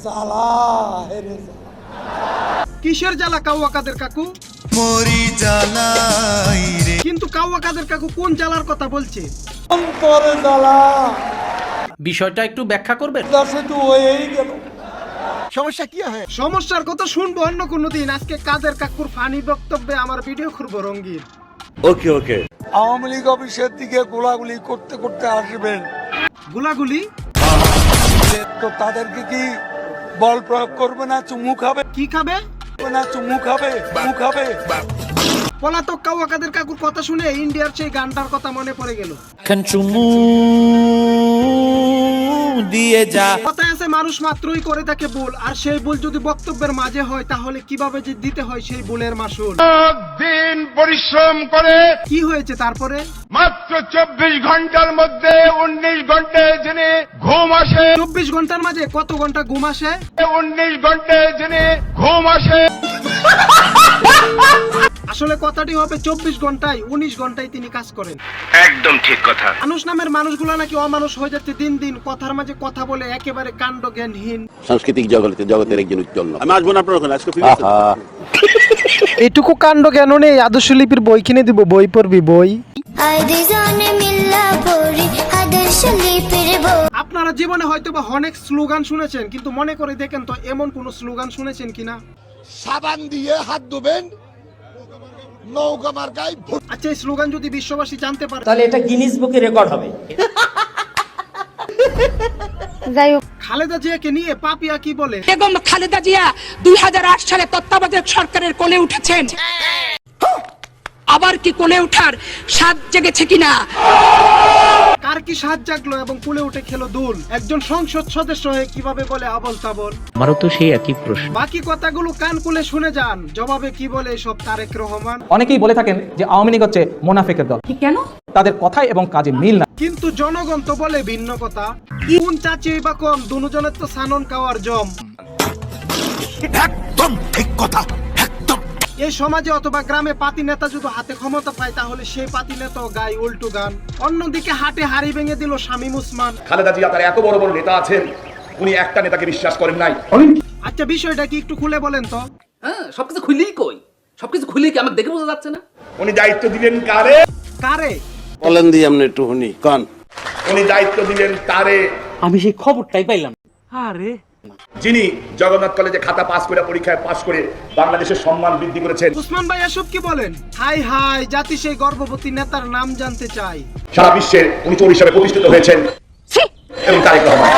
জ্বালা হেরে কিসের জ্বালা কাউয়া কাদের কাকু? মরি জ্বালাই রে। কিন্তু কাউয়া কাদের কাকু কোন জ্বালার কথা বলছে? অন্তরে জ্বালা। বিষয়টা একটু ব্যাখ্যা করবেন? শুধু হয়েই গেল। সমস্যা কি হয়? সমস্যার কথা শুনবো অন্য কোনো দিন। আজকে কাদের কাকুর ফানি বক্তব্যে আমার ভিডিও করবো রঙ্গিন। ওকে ওকে। আওয়ামী লীগ অফিসের দিকে গোলাগুলি করতে করতে আসবেন, গুলাগুলি তো তাদেরকে কি বল প্রয়োগ করবে না? চুমু খাবে কি খাবে না? চুমু খাবে, চুমু খাবে। পলাতক কাউয়া কাদের কাকুর কথা শুনে ইন্ডিয়ার সেই গানটার কথা মনে পড়ে গেল। চুমু দিয়ে যা। কথায় আছে মানুষ মাত্রই করে থাকে ভুল, আর সেই ভুল যদি বক্তব্যের মাঝে হয় তাহলে কিভাবে যে দিতে হয় সেই ভুলের মাসুল। দিন পরিশ্রম করে কি হয়েছে তারপরে? মাত্র 24 ঘন্টার মধ্যে 19 ঘন্টায় জেনে ঘুম আসে। 24 ঘন্টার মাঝে কত ঘন্টা ঘুম আসে? 19 ঘন্টায় জেনে ঘুম আসে। আসলে কথাটি হবে 24 ঘন্টায় 19 ঘন্টায় তিনি কাজ করেন। একদম ঠিক কথা। মানুষ নামের মানুষগুলো নাকি অমানুষ হয়ে যাচ্ছে দিন দিন, কথার মাঝে কথা বলে একেবারে কাণ্ড জ্ঞানহীন। সাংস্কৃতিক জগতের একজন উজ্জ্বল লোক। আমি আসবো না আপনার ওখানে আজকে। এটুকু কাণ্ড জ্ঞান নেই, আদর্শ লিপির বই কিনে দিব, বই পড়বি বই। আপনারা জীবনে হয়তো বা অনেক স্লোগান শুনেছেন, কিন্তু মনে করে দেখেন তো এমন কোন স্লোগান শুনেছেন কিনা? সাবান দিয়ে হাত ধুবেন, নৌকা মার্কায়। আচ্ছা, এই স্লোগান যদি বিশ্ববাসী জানতে পারে তাহলে এটা গিনিস বুকে রেকর্ড হবে। খালেদা জিয়াকে নিয়ে পাপিয়া কি বলে? বেগম খালেদা জিয়া 2008 সালে তত্ত্বাবধায়ক সরকারের কোলে উঠেছেন। আবার কি কোলে ওঠার স্বাদ জেগেছে কিনা? কার কি সাজ জাগলো এবং কোলে উঠে খেলো দুল? একজন সংসদ সদস্য হয়ে কিভাবে বলে আবল তাবল? আমারও তো সেই একই প্রশ্ন। বাকি কথাগুলো কান খুলে শুনে যান, জবাবে কি বলে সব তারেক রহমান। অনেকেই বলে থাকেন যে আওয়ামী লীগ হচ্ছে মুনাফিকের দল। কেন? তাদের কথাই এবং কাজে মিল না। কিন্তু জনগণ তো বলে ভিন্ন কথা। কোন চাচি বা কম, দুজনের তো সানন খাওয়ার জম। একদম ঠিক কথা। এই সমাজে অথবা গ্রামে পাতি নেতা যদি হাতে ক্ষমতা পায় তাহলে সেই পাতি নেতা গায় উল্টো গান। অন্যদিকে হাটে হাড়ি ভেঙে দিল শামীম ওসমান। খালেদা জিয়া তার এত বড় বড় নেতা আছেন, উনি একটা নেতাকে বিশ্বাস করেন নাই। আচ্ছা, বিষয়টা কি একটু খুলে বলেন তো? হ্যাঁ, সবকিছু খুলেই কই, সবকিছু খুলেই কি আমাকে দেখে বোঝা যাচ্ছে না? উনি দায়িত্ব দিলেন কারে? কারে বলেন দি আপনি একটু শুনি কান। উনি দায়িত্ব দিলেন তারে। আমি সেই খবরটাই পাইলাম। যিনি জগন্নাথ কলেজে খাতা পাস করে, পরীক্ষায় পাস করে বাংলাদেশের সম্মান বৃদ্ধি করেছেন। ওসমান ভাই এসব কি বলেন? হাই হাই, জাতি সেই গর্ভবতী নেতার নাম জানতে চাই। সারা বিশ্বে উনি চোর হিসাবে প্রতিষ্ঠিত হয়েছেন এবং তারেক রহমান।